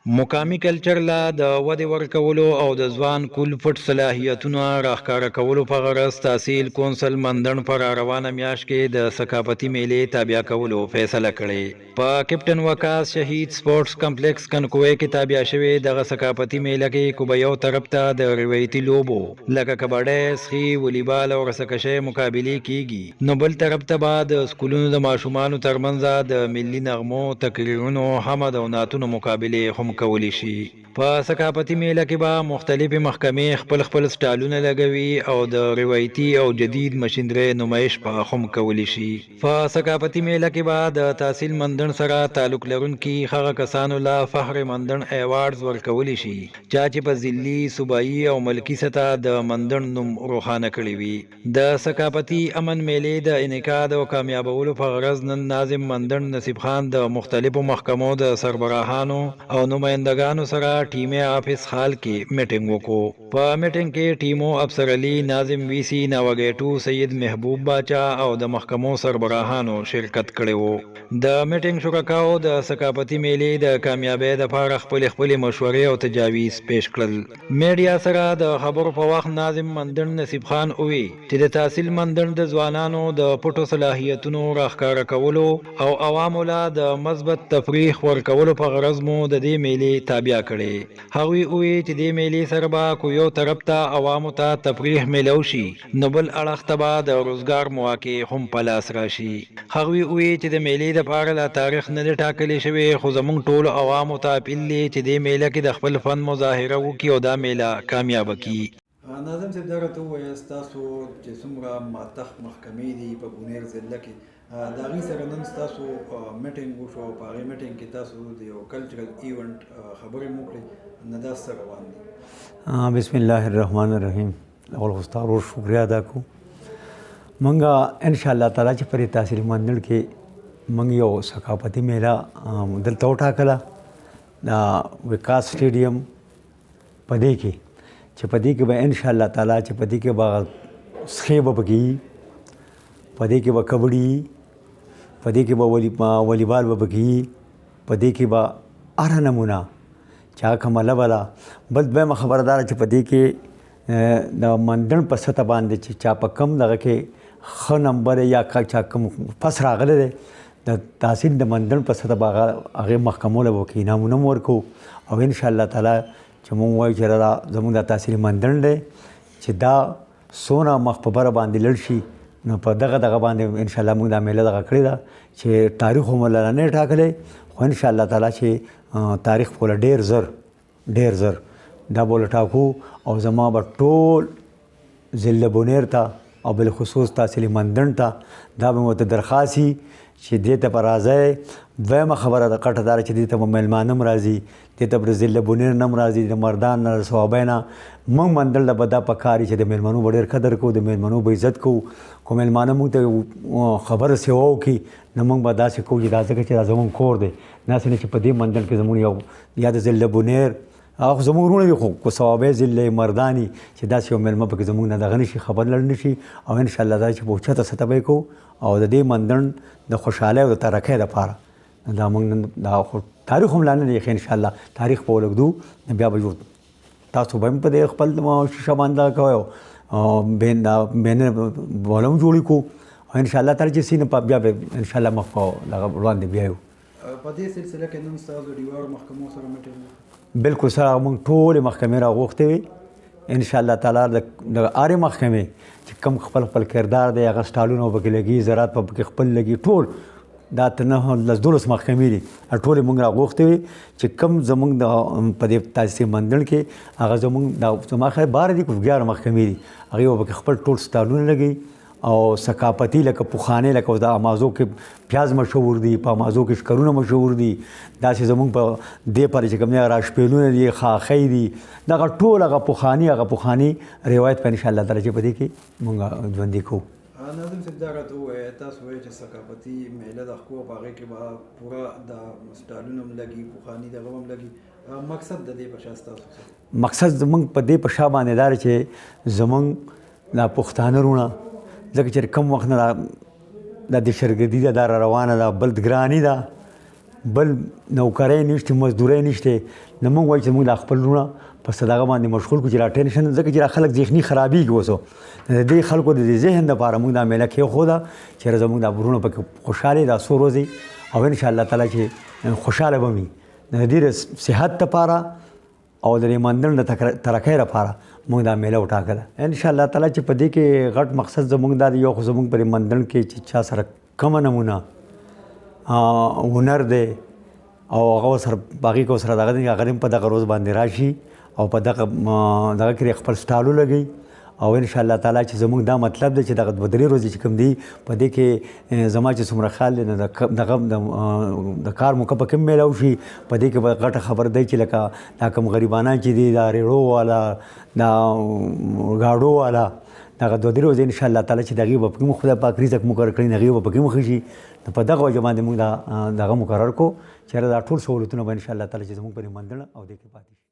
مقامی کلچر لا د ودې ورکولو او د ځوان کول پټ صلاحیتونو راښکاره کولو په غرض تحصیل کونسل مندڼ پر روانه میاشت کې د ثقافتي میلې تابع کولو فیصله کړې. په کیپټن وقاص شهید سپورتس کمپلیکس کنکوی کې تابع شوی دغه ثقافتي میله کې کو به یو طرف ته د روایتي لوبو لکه کبډي، سخي، والیبال او رسکشي مقابلې کیږي، نو بل طرف ته به د سکولونو د ماشومانو ترمنځ د ملي نغمو، تقریرونو، حمد او نعتونو مقابلې هم کولی شي. په ثقافتي میله کې به مختلفې محکمې خپل خپل سټالونه لګوي او د روایتي او جدید مشینري نمایش به هم کولی شي. په ثقافتي میله کې به د تحصیل مندڼ سره تعلق لرونکي هغه کسانو له فخر مندڼ ایوارډز ورکولی شي چا چې په ځلي، صوبایي او ملکي سطح د مندڼ نوم روښانه کړی وي. د ثقافتي امن میلې د انعقاد او کامیابولو په غرض نن ناظم مندڼ نصیب خان د مختلفو محکمو د سربراهانو او نمائندگانو سره ټیمي آفیس حال کې میټینګ وکړو. په میټینګ کې ټیمو افسر علي، ناظم ویسی، ناوګیټو، سید محبوب باچا او د محکمو سربراهانو شرکت کړي وو. د میټینګ شرکاو د ثقافتي میلې د کامیابی لپاره خپل مشورې او تجاویز پیش کړل. میډیا سره د خبرو په وخت ناظم مندڼ نصیب خان ووی چې د تحصیل مندڼ د ځوانانو د پټو صلاحیتونو راښکاره کولو او عوامو له د مثبت تفریح ورکولو په غرض مو د دې میلې تابع کړي. هغوی ووی چې دې میلې سره به کو یو طرف ته عوامو ته تفریح میلو شي، نو بل اړخ ته به د روزګار مواقع هم په لاس راشي. هغوی ووی چې د میلې لپاره لا تاریخ نه دی ټاکلی شوی، خو زموږ ټولو عوامو ته اپیل دی چې دې میله کې د خپل فن مظاهره وکړي او دا میله کامیابه کړي. ناظم صاحب دا راته ووایه ستاسو چې څومره ماتخ محکمې دي په بونیر ضلع کې، د هغې سره نن ستاسو میټینګ وشو او په هغې میټینګ کې تاسو د یو کلچرل ایونټ خبرې مو وکړې، نو دا څه روان دي؟ بسم الله الرحمن الرحیم. اول خو ستا ورور شکریه ادا کړو. موږ انشاءالله تعالی چې په تحصیل مندڼ کې موږ یو ثقافتي میله دلته وټاکله د وقاص سټیډیم په دې کې چې په دې کې به انشاءالله تعالی چې په دې کې به سخې به پکې وي، په دې کې به کبډي، په دې کې به والیبال به پکې وي، په دې کې به هره نمونه چا کومه لبه ده. بل دویمه خبره دا ده چې په دې کې د مندڼ په سطح باندې چې چا په کم دغه کې ښه نمبر یا چا کوم پس راغلی دی د تحصیل د مندڼ په سطح به هغې محکمو له به انعامونه هم ورکوو او انشاءالله تعالی چې مونږ وایو چې دا زموږ د تحصیل مندڼ دی چې دا څونه مخ په بره باندې لړ شي، نو په دغه باندې انشاءالله موږ دا میله دغه کړې ده چې تاریخ هم ورله نه ټاکلی، خو انشاءالله تعالی چې تاریخ به له ډېر زر دا به ټاکو او زما به ټول ضلع بونیر ته او بالخصوص تحصیل مندڼ ته دا به مو ته درخواست وي چې دې ته به راځئ. دویمه خبره د قټه دا چې دې ته به میلمانه هم راځي، دې ته به ضلع بونیر نه هم راځي، د مردان نه، د صوابۍ نه. موږ مندڼ له به دا پکار وي چې د میلمنو به ډېر قدر کوو، د میلمنو به عزت کوو. خو میلمانه موږ ته خبره سیوا وکړي نو موږ به داسې کوو چې دا ځکه چې دا زموږ کور دی، داسې نه چې په دې مندڼ کې زموږ یو یا د ضلع بونیر خو زموږ وروڼه دي، خو صوابۍ ضلع مرداني چې داسې یو میلمه پکې زموږ نه دغه نه شي، خبر لړ نه شي. او انشاءالله دا چې په اوچته سطح به یې کوو او د دې مندڼ د خوشحالۍ او د ترقۍ دپاره دا موږ نن دا خو تاریخ هم لا نه دی ښه، انشاءالله تاریخ به ولږدو بیا به تاسو به هم په دې خپل شیشه باندې کوئ او بینر به هم جوړې کړو او انشاءالله تعالی چې سینه بیا به انشاءالله مخ په دغه وړاندې بیایو. په دې سلسله کې نن ستاسو ډیوارو محکمو سره میټینګ بالکل سره موږ ټولې محکمې راغوښتې وې انشاءالله تعالی د هرې محکمې چې کوم خپل کردار دی هغه سټالونه به پکې لګي، زراعت به پکې خپل لګي، ټول دا ته 9-10 محکمې دي ټولې موږ راغوښتې وې چې کوم زموږ د په دې تحصیل مندڼ کې هغه زموږ زما خیال 12 دي که 11 محکمې دي، هغې به پکې خپل ټول سټالونه لګي او ثقافتي لکه پخوانۍ لکه د امازو کې پیاز مشهور دي، په امازو کې شکرونه مشهور دي، داسې زموږ په دې پرې چې کوم دی راشپیلونه دي، خاخۍ دي، دغه ټول هغه پخواني روایت په انشاءالله تعالی چې په دې کې موږ ژوندي کوو. ناظم صاحب دا راته ووایه تاسو وایئ چې ثقافتي میله د ښکو په هغې کې به پوره د سټالونه هم لګي، پخواني دغه هم لګي، مقصد د دې په شا ستاسو مقصد زموږ په دې په شا باندې دا چې زموږ دا پښتانه وروڼه ځکه چې کوم وخت نه د دهشتګردي ده دا روانه ده، بل ګراني ده، بل نوکرۍ نشته مزدورۍ نشته نو موږ وایو چې موږ د خپل وروڼه په دغه باندې مشغول کړو چې را ټینشن ځکه چې را خلک ذهني خرابېږي اوس د دې خلکو د ذهن دپاره موږ دا میله کېښوده چېرې زموږ دا وروڼه پکې خوشحالې دا څو ورځې او انشاءالله تعالی چې خوشحاله به وي د دې د صحت دپاره او د دې مندل د ترقۍ لپاره موږ دا میله وټاکله انشاءالله تعالی چې په دې کې غټ مقصد زموږ دا دی یو خو زموږ په مندل کې چې چا سره کمه نمونه هنر دی او هغه سره باقي کو سره دغه هغه په دغه روز باندې راشي او په دغه کې خپل سټالو لګي او ان شاء الله تعالی چې زموږ دا مطلب دی چې دغه دوه درې ورځې چې کوم دی په دې کې زما چې څومره خیال دی دغه د کار موقع په کوم میلاو شي په دې کې به غټه خبر دی چې لکه دا کوم غریبانان چې دي دا ریړو والا دا ګاډو والا دغه دوه درې ورځې ان شاء الله تعالی چې دغې به پکې خدای پاک رزق مقرر کړي هغې به پکې مخې شي نو په دغه وجه باندې موږ دغه مقرر کړو چې دا ټول سهولتونه به ان شاء الله تعالی چې زموږ پرې مندړه او دې کې پاتې شي